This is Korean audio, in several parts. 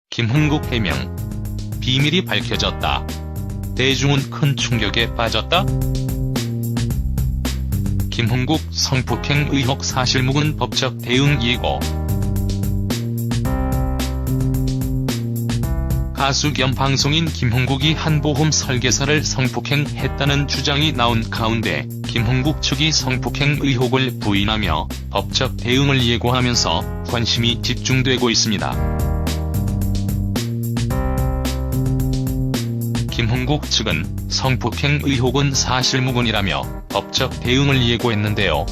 김흥국 해명. 비밀이 밝혀졌다. 대중은 큰 충격에 빠졌다. 김흥국 성폭행 의혹 사실 묵은 법적 대응 예고. 가수 겸 방송인 김흥국이 한 보험 설계사를 성폭행했다는 주장이 나온 가운데 김흥국 측이 성폭행 의혹을 부인하며 법적 대응을 예고하면서 관심이 집중되고 있습니다. 김흥국 측은 성폭행 의혹은 사실무근이라며 법적 대응을 예고했는데요.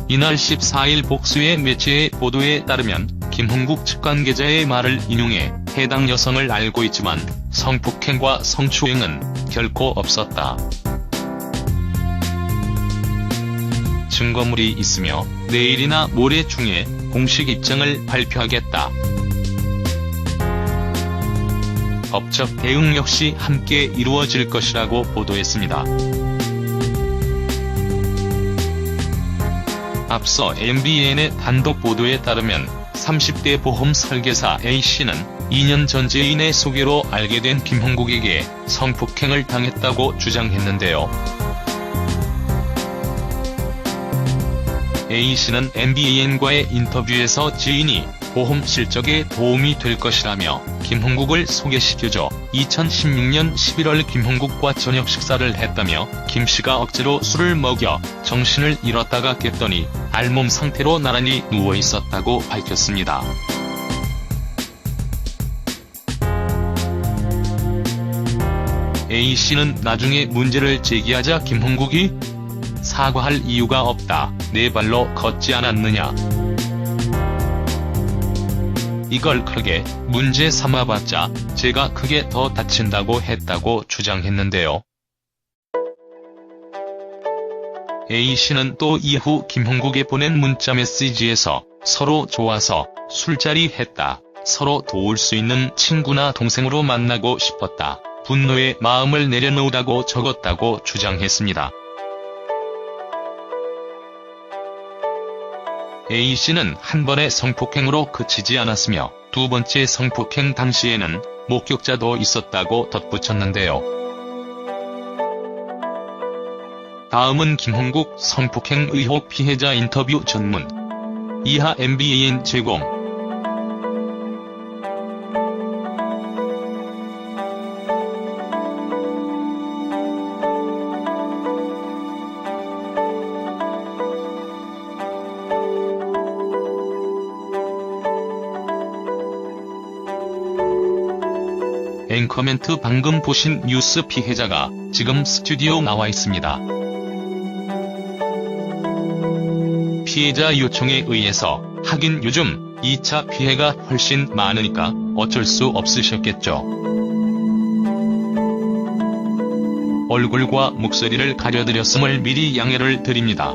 이날 14일 복수의 매체의 보도에 따르면 김흥국 측 관계자의 말을 인용해 해당 여성을 알고 있지만 성폭행과 성추행은 결코 없었다. 증거물이 있으며 내일이나 모레 중에 공식 입장을 발표하겠다. 법적 대응 역시 함께 이루어질 것이라고 보도했습니다. 앞서 MBN의 단독 보도에 따르면 30대 보험 설계사 A씨는 2년 전 지인의 소개로 알게 된 김흥국에게 성폭행을 당했다고 주장했는데요. A씨는 MBN과의 인터뷰에서 지인이 보험 실적에 도움이 될 것이라며 김흥국을 소개시켜줘 2016년 11월 김흥국과 저녁 식사를 했다며 김씨가 억지로 술을 먹여 정신을 잃었다가 깼더니 알몸 상태로 나란히 누워있었다고 밝혔습니다. A씨는 나중에 문제를 제기하자 김흥국이 사과할 이유가 없다. 내 발로 걷지 않았느냐. 이걸 크게 문제 삼아봤자 제가 크게 더 다친다고 했다고 주장했는데요. A씨는 또 이후 김흥국에 보낸 문자 메시지에서 서로 좋아서 술자리 했다. 서로 도울 수 있는 친구나 동생으로 만나고 싶었다. 분노의 마음을 내려놓으라고 적었다고 주장했습니다. A씨는 한 번의 성폭행으로 그치지 않았으며 두 번째 성폭행 당시에는 목격자도 있었다고 덧붙였는데요. 다음은 김흥국 성폭행 의혹 피해자 인터뷰 전문. 이하 MBN 제공. 앵커멘트. 방금 보신 뉴스 피해자가 지금 스튜디오 나와 있습니다. 피해자 요청에 의해서 하긴 요즘 2차 피해가 훨씬 많으니까 어쩔 수 없으셨겠죠. 얼굴과 목소리를 가려드렸음을 미리 양해를 드립니다.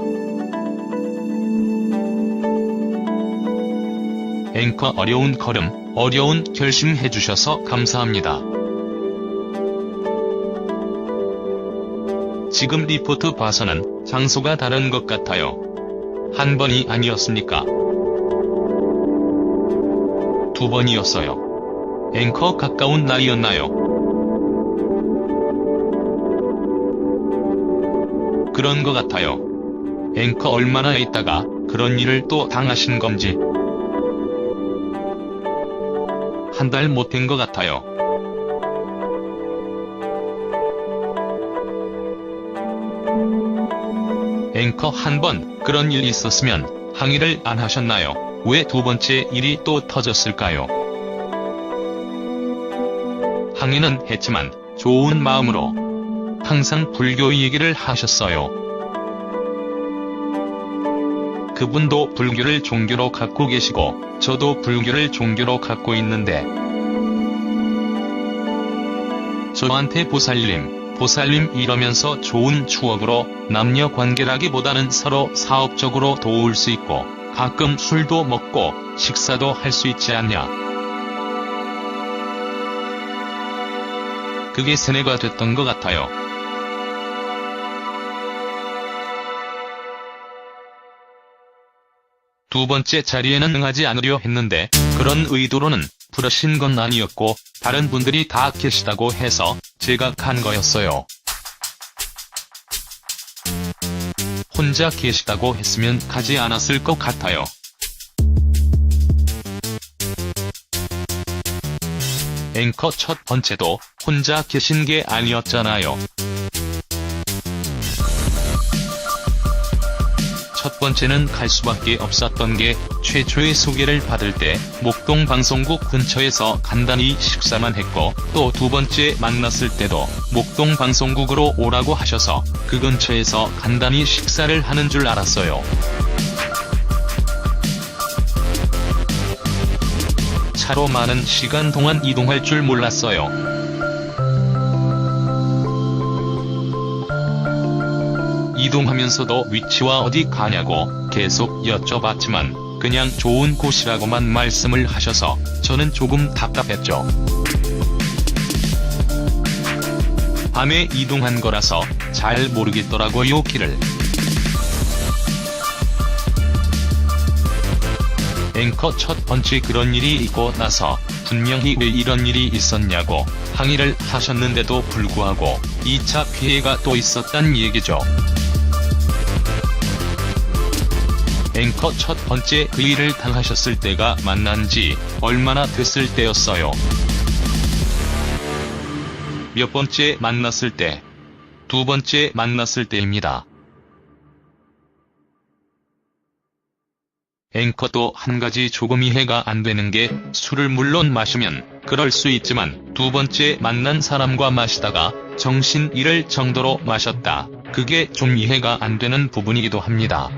앵커 어려운 걸음, 어려운 결심 해주셔서 감사합니다. 지금 리포트 봐서는 장소가 다른 것 같아요. 한 번이 아니었습니까? 두 번이었어요. 앵커 가까운 날이었나요? 그런 것 같아요. 앵커 얼마나 있다가 그런 일을 또 당하신 건지. 한 달 못 된 것 같아요. 앵커 한 번 그런 일 있었으면 항의를 안 하셨나요? 왜 두 번째 일이 또 터졌을까요? 항의는 했지만 좋은 마음으로 항상 불교 얘기를 하셨어요. 그분도 불교를 종교로 갖고 계시고 저도 불교를 종교로 갖고 있는데 저한테 보살님 이러면서 좋은 추억으로 남녀 관계라기보다는 서로 사업적으로 도울 수 있고 가끔 술도 먹고 식사도 할 수 있지 않냐. 그게 세뇌가 됐던 것 같아요. 두 번째 자리에는 응하지 않으려 했는데 그런 의도로는 부르신 건 아니었고 다른 분들이 다 계시다고 해서 제가 간 거였어요. 혼자 계시다고 했으면 가지 않았을 것 같아요. 앵커 첫 번째도 혼자 계신 게 아니었잖아요. 첫 번째는 갈 수밖에 없었던 게 최초의 소개를 받을 때 목동 방송국 근처에서 간단히 식사만 했고 또 두 번째 만났을 때도 목동 방송국으로 오라고 하셔서 그 근처에서 간단히 식사를 하는 줄 알았어요. 차로 많은 시간 동안 이동할 줄 몰랐어요. 이동하면서도 위치와 어디 가냐고 계속 여쭤봤지만 그냥 좋은 곳이라고만 말씀을 하셔서 저는 조금 답답했죠. 밤에 이동한 거라서 잘 모르겠더라고요, 길을. 앵커 첫 번째 그런 일이 있고 나서 분명히 왜 이런 일이 있었냐고 항의를 하셨는데도 불구하고 2차 피해가 또 있었단 얘기죠. 앵커 첫 번째 그 일을 당하셨을 때가 만난 지 얼마나 됐을 때였어요. 몇 번째 만났을 때? 두 번째 만났을 때입니다. 앵커도 한 가지 조금 이해가 안 되는 게 술을 물론 마시면 그럴 수 있지만 두 번째 만난 사람과 마시다가 정신 잃을 정도로 마셨다. 그게 좀 이해가 안 되는 부분이기도 합니다.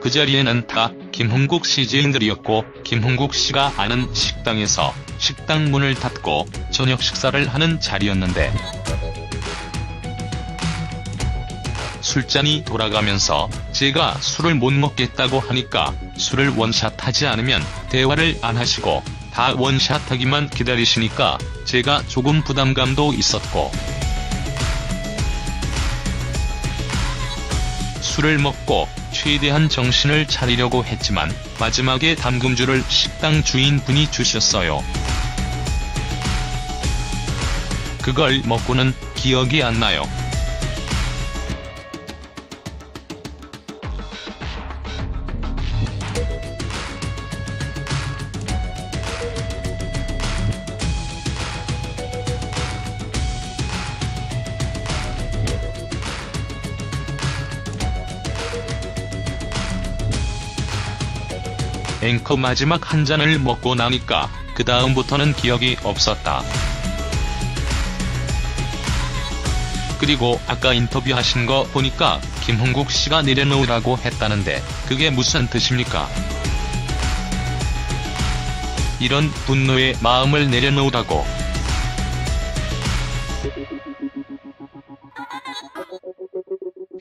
그 자리에는 다 김흥국 씨 지인들이었고 김흥국 씨가 아는 식당에서 식당 문을 닫고 저녁 식사를 하는 자리였는데 술잔이 돌아가면서 제가 술을 못 먹겠다고 하니까 술을 원샷하지 않으면 대화를 안 하시고 다 원샷하기만 기다리시니까 제가 조금 부담감도 있었고 술을 먹고 최대한 정신을 차리려고 했지만 마지막에 담금주를 식당 주인분이 주셨어요. 그걸 먹고는 기억이 안 나요. 앵커 마지막 한 잔을 먹고 나니까 그 다음부터는 기억이 없었다. 그리고 아까 인터뷰하신 거 보니까 김흥국 씨가 내려놓으라고 했다는데 그게 무슨 뜻입니까? 이런 분노의 마음을 내려놓으라고.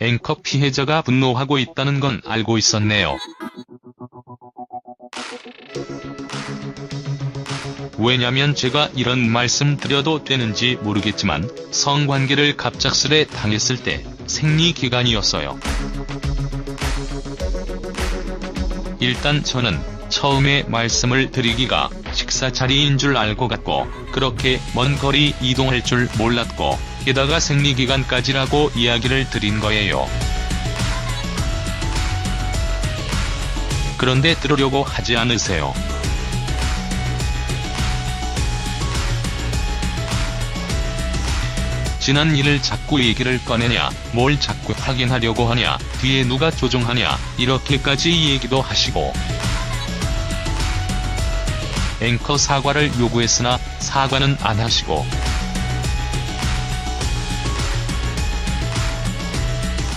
앵커 피해자가 분노하고 있다는 건 알고 있었네요. 왜냐면 제가 이런 말씀 드려도 되는지 모르겠지만 성관계를 갑작스레 당했을 때 생리기간이었어요. 일단 저는 처음에 말씀을 드리기가 식사 자리인 줄 알고 갔고 그렇게 먼 거리 이동할 줄 몰랐고 게다가 생리기간까지라고 이야기를 드린 거예요. 그런데 들으려고 하지 않으세요. 지난 일을 자꾸 얘기를 꺼내냐, 뭘 자꾸 확인하려고 하냐, 뒤에 누가 조종하냐, 이렇게까지 얘기도 하시고 앵커 사과를 요구했으나 사과는 안 하시고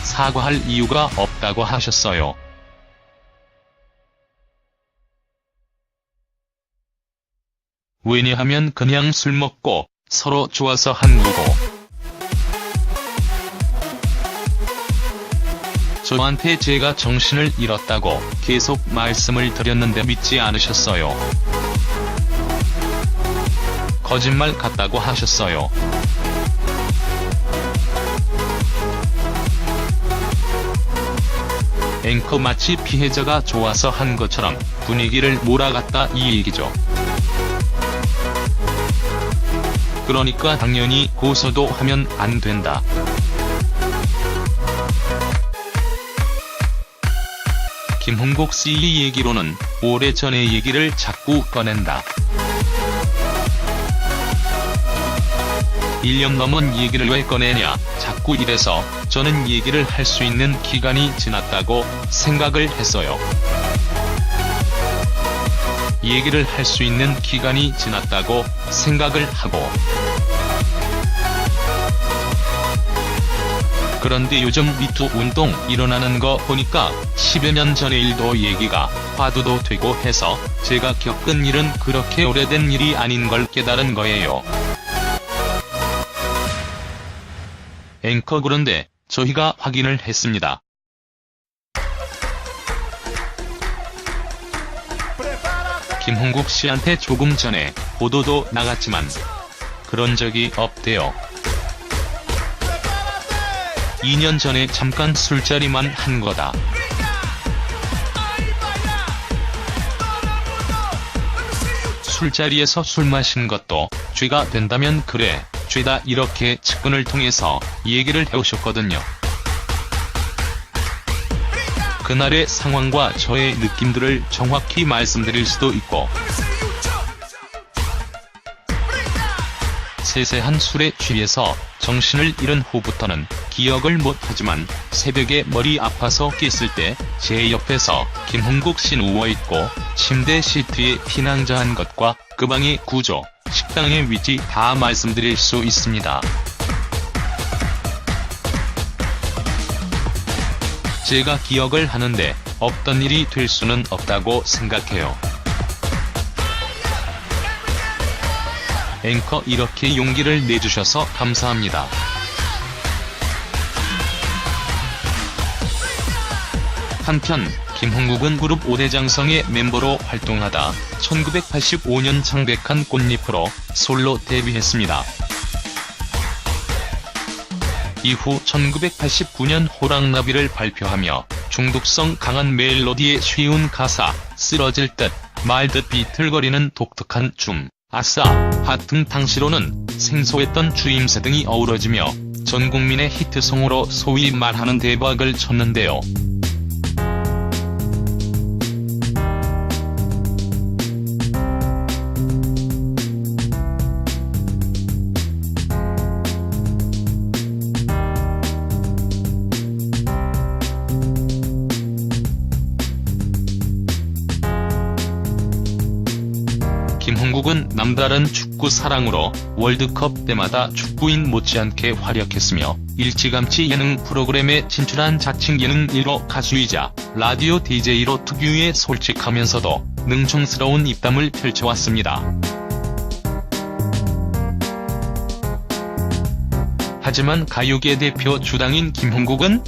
사과할 이유가 없다고 하셨어요. 왜냐하면 그냥 술 먹고 서로 좋아서 한 거고 저한테 제가 정신을 잃었다고 계속 말씀을 드렸는데 믿지 않으셨어요. 거짓말 같다고 하셨어요. 앵커 마치 피해자가 좋아서 한 것처럼 분위기를 몰아갔다 이 얘기죠. 그러니까 당연히 고소도 하면 안 된다. 김홍국 씨 얘기로는 오래전의 얘기를 자꾸 꺼낸다. 1년 넘은 얘기를 왜 꺼내냐, 자꾸 이래서 저는 얘기를 할 수 있는 기간이 지났다고 생각을 했어요. 얘기를 할 수 있는 기간이 지났다고 생각을 하고. 그런데 요즘 미투 운동 일어나는 거 보니까 10여 년 전의 일도 얘기가 화두도 되고 해서 제가 겪은 일은 그렇게 오래된 일이 아닌 걸 깨달은 거예요. 앵커 그런데 저희가 확인을 했습니다. 김홍국 씨한테 조금 전에 보도도 나갔지만 그런 적이 없대요. 2년 전에 잠깐 술자리만 한 거다. 술자리에서 술 마신 것도 죄가 된다면 그래, 죄다 이렇게 측근을 통해서 얘기를 해오셨거든요. 그날의 상황과 저의 느낌들을 정확히 말씀드릴 수도 있고, 세세한 술에 취해서 정신을 잃은 후부터는 기억을 못하지만 새벽에 머리 아파서 깼을 때 제 옆에서 김홍국 씨 누워있고 침대 시트에 피난자한 것과 그 방의 구조, 식당의 위치 다 말씀드릴 수 있습니다. 제가 기억을 하는데 없던 일이 될 수는 없다고 생각해요. 앵커 이렇게 용기를 내주셔서 감사합니다. 한편 김홍국은 그룹 5대장성의 멤버로 활동하다 1985년 창백한 꽃잎으로 솔로 데뷔했습니다. 이후 1989년 호랑나비를 발표하며 중독성 강한 멜로디에 쉬운 가사, 쓰러질 듯 말 듯 비틀거리는 독특한 춤, 아싸, 하등 당시로는 생소했던 주임새 등이 어우러지며 전국민의 히트송으로 소위 말하는 대박을 쳤는데요. 김홍국은 남다른 축구 사랑으로 월드컵 때마다 축구인 못지않게 활약했으며 일찌감치 예능 프로그램에 진출한 자칭 예능 1호 가수이자 라디오 DJ로 특유의 솔직하면서도 능청스러운 입담을 펼쳐왔습니다. 하지만 가요계 대표 주당인 김홍국은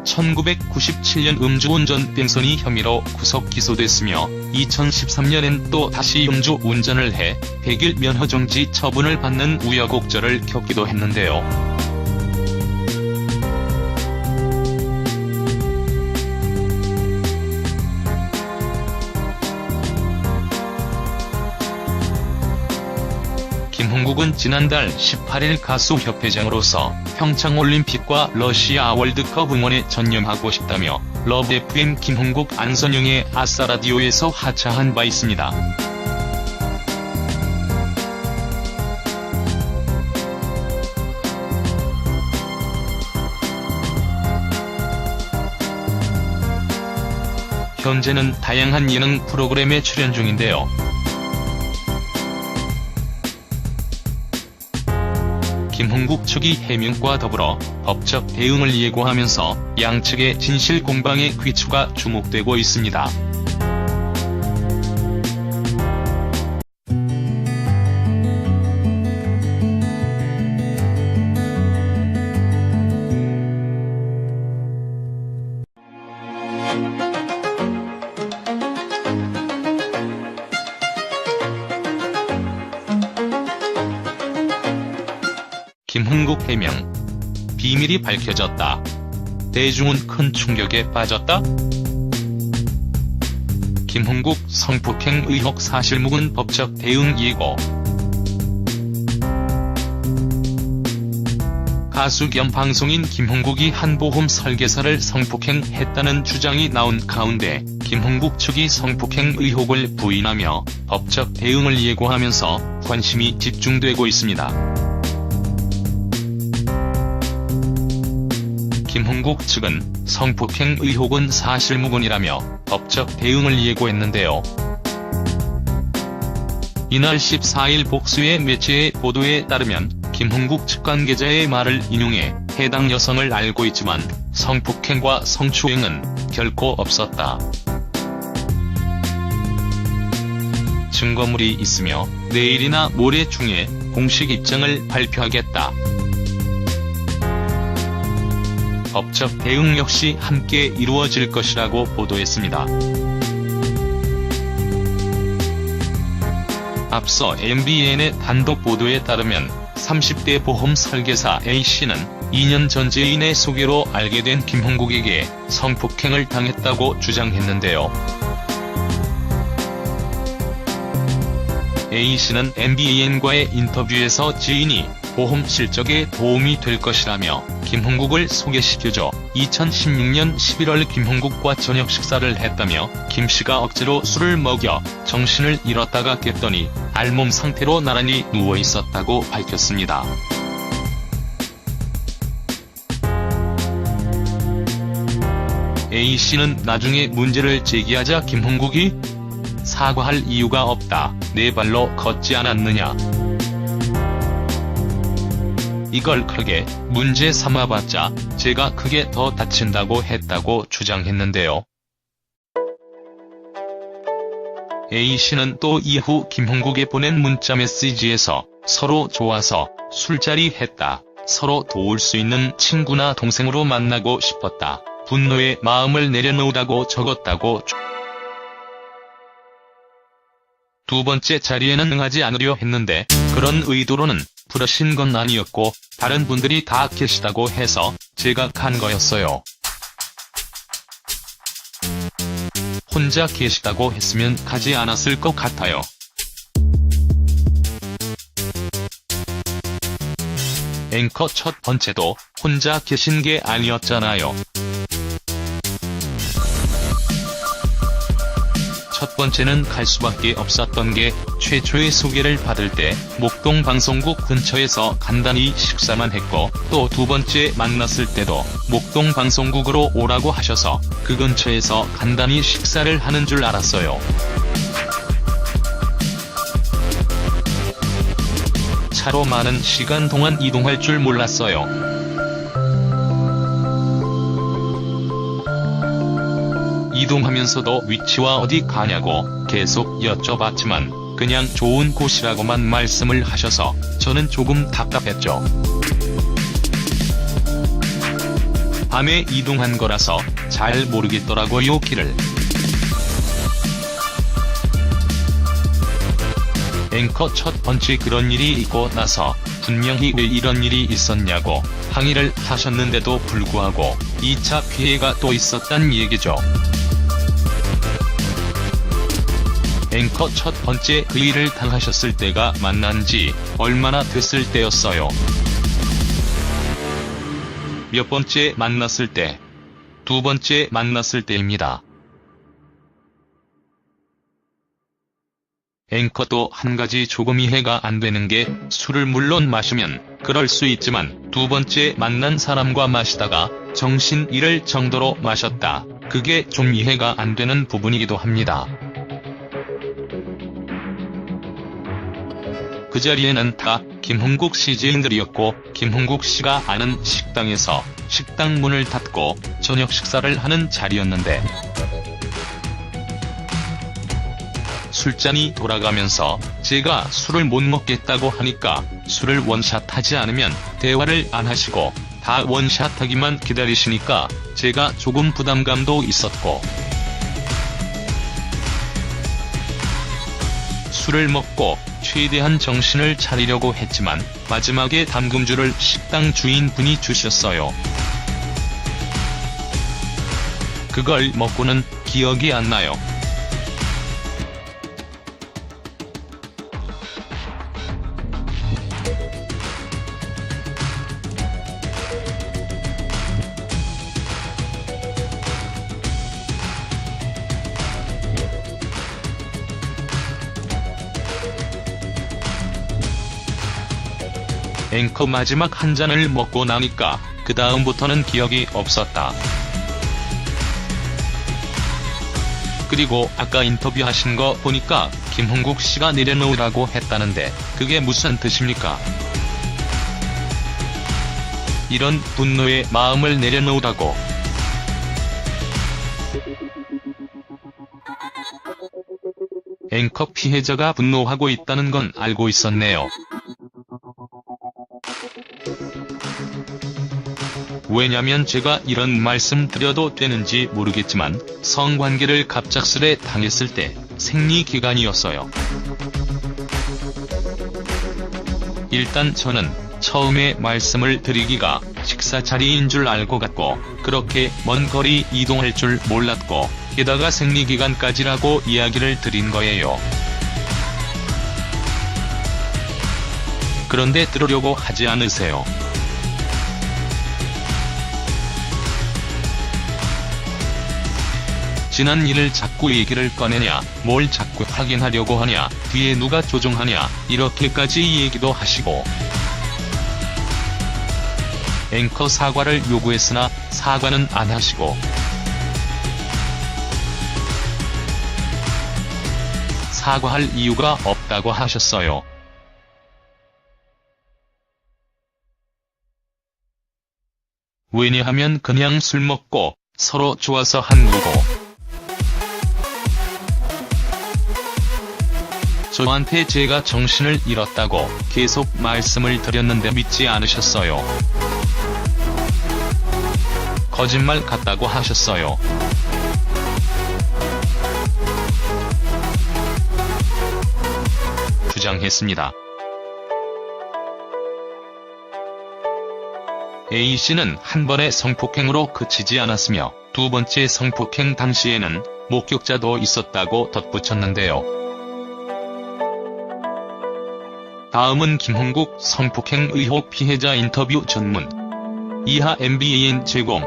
1997년 음주운전 뺑소니 혐의로 구속 기소됐으며 2013년엔 또 다시 음주운전을 해 100일 면허정지 처분을 받는 우여곡절을 겪기도 했는데요. 김홍국은 지난달 18일 가수협회장으로서 평창올림픽과 러시아 월드컵 응원에 전념하고 싶다며 러브 FM 김홍국 안선영의 아싸 라디오에서 하차한 바 있습니다. 현재는 다양한 예능 프로그램에 출연 중인데요. 김홍국 측이 해명과 더불어 법적 대응을 예고하면서 양측의 진실 공방의 귀추가 주목되고 있습니다. 김흥국 해명. 비밀이 밝혀졌다. 대중은 큰 충격에 빠졌다. 김흥국 성폭행 의혹 사실무근 법적 대응 예고. 가수 겸 방송인 김흥국이 한 보험 설계사를 성폭행했다는 주장이 나온 가운데 김흥국 측이 성폭행 의혹을 부인하며 법적 대응을 예고하면서 관심이 집중되고 있습니다. 김흥국 측은 성폭행 의혹은 사실무근이라며 법적 대응을 예고했는데요. 이날 14일 복수의 매체의 보도에 따르면 김흥국 측 관계자의 말을 인용해 해당 여성을 알고 있지만 성폭행과 성추행은 결코 없었다. 증거물이 있으며 내일이나 모레 중에 공식 입장을 발표하겠다. 법적 대응 역시 함께 이루어질 것이라고 보도했습니다. 앞서 MBN의 단독 보도에 따르면 30대 보험 설계사 A씨는 2년 전 지인의 소개로 알게 된 김흥국에게 성폭행을 당했다고 주장했는데요. A씨는 MBN과의 인터뷰에서 지인이 보험 실적에 도움이 될 것이라며 김흥국을 소개시켜줘 2016년 11월 김흥국과 저녁 식사를 했다며 김씨가 억지로 술을 먹여 정신을 잃었다가 깼더니 알몸 상태로 나란히 누워있었다고 밝혔습니다. A씨는 나중에 문제를 제기하자 김흥국이 사과할 이유가 없다. 내 발로 걷지 않았느냐. 이걸 크게 문제 삼아봤자 제가 크게 더 다친다고 했다고 주장했는데요. A씨는 또 이후 김흥국에 보낸 문자 메시지에서 서로 좋아서 술자리 했다. 서로 도울 수 있는 친구나 동생으로 만나고 싶었다. 분노의 마음을 내려놓으라고 적었다고. 두 번째 자리에는 응하지 않으려 했는데 그런 의도로는 부르신 건 아니었고 다른 분들이 다 계시다고 해서 제가 간 거였어요. 혼자 계시다고 했으면 가지 않았을 것 같아요. 앵커 첫 번째도 혼자 계신 게 아니었잖아요. 첫 번째는 갈 수밖에 없었던 게 최초의 소개를 받을 때 목동 방송국 근처에서 간단히 식사만 했고 또 두 번째 만났을 때도 목동 방송국으로 오라고 하셔서 그 근처에서 간단히 식사를 하는 줄 알았어요. 차로 많은 시간 동안 이동할 줄 몰랐어요. 이동하면서도 위치와 어디 가냐고 계속 여쭤봤지만 그냥 좋은 곳이라고만 말씀을 하셔서 저는 조금 답답했죠. 밤에 이동한 거라서 잘 모르겠더라고요 길을. 앵커 첫 번째 그런 일이 있고 나서 분명히 왜 이런 일이 있었냐고 항의를 하셨는데도 불구하고 2차 피해가 또 있었단 얘기죠. 앵커 첫 번째 그 일을 당하셨을 때가 만난 지 얼마나 됐을 때였어요. 몇 번째 만났을 때? 두 번째 만났을 때입니다. 앵커도 한 가지 조금 이해가 안 되는 게 술을 물론 마시면 그럴 수 있지만 두 번째 만난 사람과 마시다가 정신 잃을 정도로 마셨다. 그게 좀 이해가 안 되는 부분이기도 합니다. 그 자리에는 다 김흥국 씨 지인들이었고 김흥국 씨가 아는 식당에서 식당 문을 닫고 저녁 식사를 하는 자리였는데 술잔이 돌아가면서 제가 술을 못 먹겠다고 하니까 술을 원샷하지 않으면 대화를 안 하시고 다 원샷하기만 기다리시니까 제가 조금 부담감도 있었고 술을 먹고 최대한 정신을 차리려고 했지만 마지막에 담금주를 식당 주인분이 주셨어요. 그걸 먹고는 기억이 안 나요. 앵커 마지막 한 잔을 먹고 나니까 그 다음부터는 기억이 없었다. 그리고 아까 인터뷰하신 거 보니까 김홍국 씨가 내려놓으라고 했다는데 그게 무슨 뜻입니까? 이런 분노의 마음을 내려놓으라고. 앵커 피해자가 분노하고 있다는 건 알고 있었네요. 왜냐면 제가 이런 말씀 드려도 되는지 모르겠지만 성관계를 갑작스레 당했을 때 생리기간이었어요. 일단 저는 처음에 말씀을 드리기가 식사 자리인 줄 알고 갔고 그렇게 먼 거리 이동할 줄 몰랐고 게다가 생리기간까지라고 이야기를 드린 거예요. 그런데 들으려고 하지 않으세요. 지난 일을 자꾸 얘기를 꺼내냐, 뭘 자꾸 확인하려고 하냐, 뒤에 누가 조종하냐, 이렇게까지 얘기도 하시고. 앵커 사과를 요구했으나 사과는 안 하시고. 사과할 이유가 없다고 하셨어요. 왜냐하면 그냥 술 먹고 서로 좋아서 한 거고. 저한테 제가 정신을 잃었다고 계속 말씀을 드렸는데 믿지 않으셨어요. 거짓말 같다고 하셨어요. 주장했습니다. A씨는 한 번의 성폭행으로 그치지 않았으며 두 번째 성폭행 당시에는 목격자도 있었다고 덧붙였는데요. 다음은 김홍국 성폭행 의혹 피해자 인터뷰 전문. 이하 MBN 제공.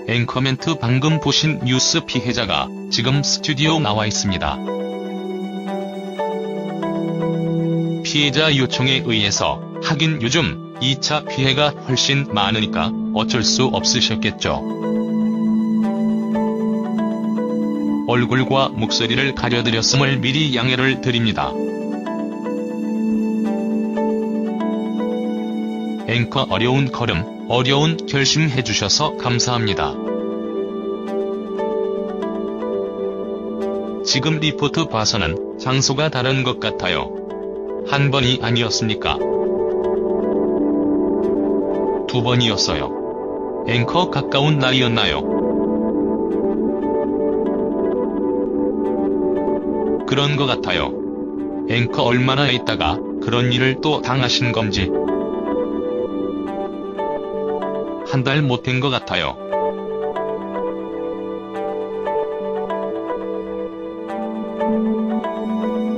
앵커멘트 방금 보신 뉴스 피해자가 지금 스튜디오 나와 있습니다. 피해자 요청에 의해서 하긴 요즘 2차 피해가 훨씬 많으니까 어쩔 수 없으셨겠죠. 얼굴과 목소리를 가려드렸음을 미리 양해를 드립니다. 앵커 어려운 걸음, 어려운 결심 해주셔서 감사합니다. 지금 리포트 봐서는 장소가 다른 것 같아요. 한 번이 아니었습니까? 두 번이었어요. 앵커 가까운 날이었나요? 그런 것 같아요. 앵커 얼마나 있다가 그런 일을 또 당하신 건지. 한 달 못 된 것 같아요.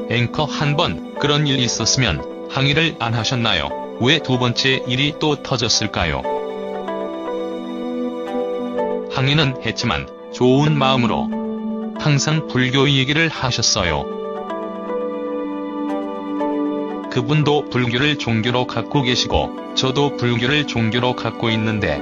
앵커 한 번 그런 일 있었으면 항의를 안 하셨나요? 왜 두 번째 일이 또 터졌을까요? 항의는 했지만 좋은 마음으로 항상 불교 얘기를 하셨어요. 그분도 불교를 종교로 갖고 계시고 저도 불교를 종교로 갖고 있는데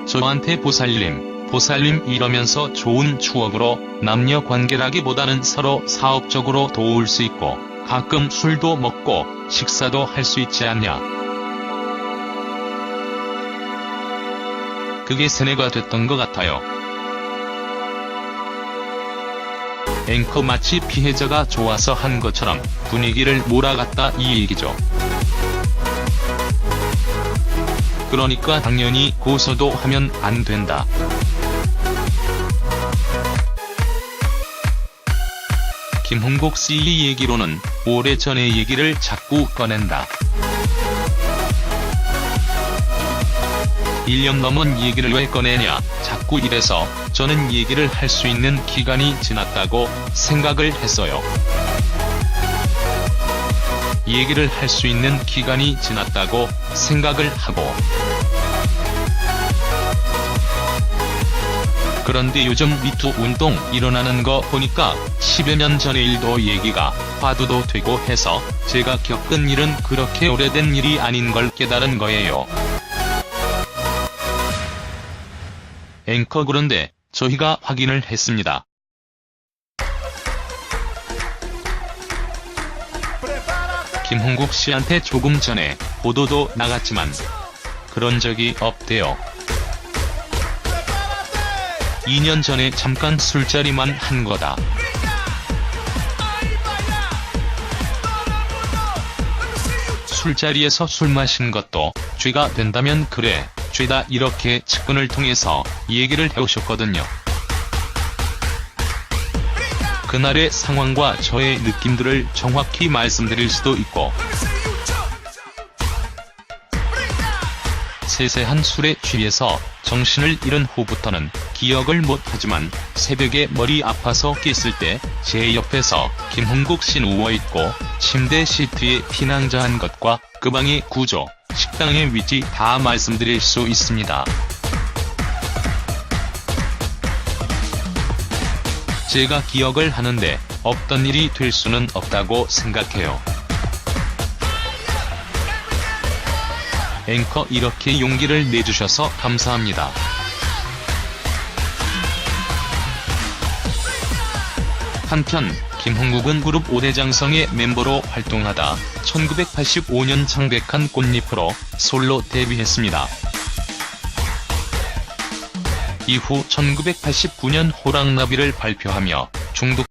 저한테 보살님 이러면서 좋은 추억으로 남녀 관계라기보다는 서로 사업적으로 도울 수 있고 가끔 술도 먹고 식사도 할 수 있지 않냐. 그게 세뇌가 됐던 것 같아요. 앵커 마치 피해자가 좋아서 한 것처럼 분위기를 몰아갔다 이 얘기죠. 그러니까 당연히 고소도 하면 안 된다. 김홍국 씨 얘기로는 오래전의 얘기를 자꾸 꺼낸다. 1년 넘은 얘기를 왜 꺼내냐, 자꾸 이래서 저는 얘기를 할 수 있는 기간이 지났다고 생각을 했어요. 얘기를 할 수 있는 기간이 지났다고 생각을 하고. 그런데 요즘 미투 운동 일어나는 거 보니까 10여 년 전의 일도 얘기가 화두도 되고 해서 제가 겪은 일은 그렇게 오래된 일이 아닌 걸 깨달은 거예요. 앵커 그런데 저희가 확인을 했습니다. 김홍국 씨한테 조금 전에 보도도 나갔지만 그런 적이 없대요. 2년 전에 잠깐 술자리만 한 거다. 술자리에서 술 마신 것도 죄가 된다면 그래, 죄다 이렇게 측근을 통해서 얘기를 해오셨거든요. 그날의 상황과 저의 느낌들을 정확히 말씀드릴 수도 있고, 세세한 술에 취해서 정신을 잃은 후부터는 기억을 못하지만 새벽에 머리 아파서 깼을 때 제 옆에서 김홍국 씨 누워있고 침대 시트에 피난자한 것과 그 방의 구조, 식당의 위치 다 말씀드릴 수 있습니다. 제가 기억을 하는데 없던 일이 될 수는 없다고 생각해요. 앵커 이렇게 용기를 내주셔서 감사합니다. 한편 김홍국은 그룹 5대 장성의 멤버로 활동하다 1985년 창백한 꽃잎으로 솔로 데뷔했습니다. 이후 1989년 호랑나비를 발표하며 중독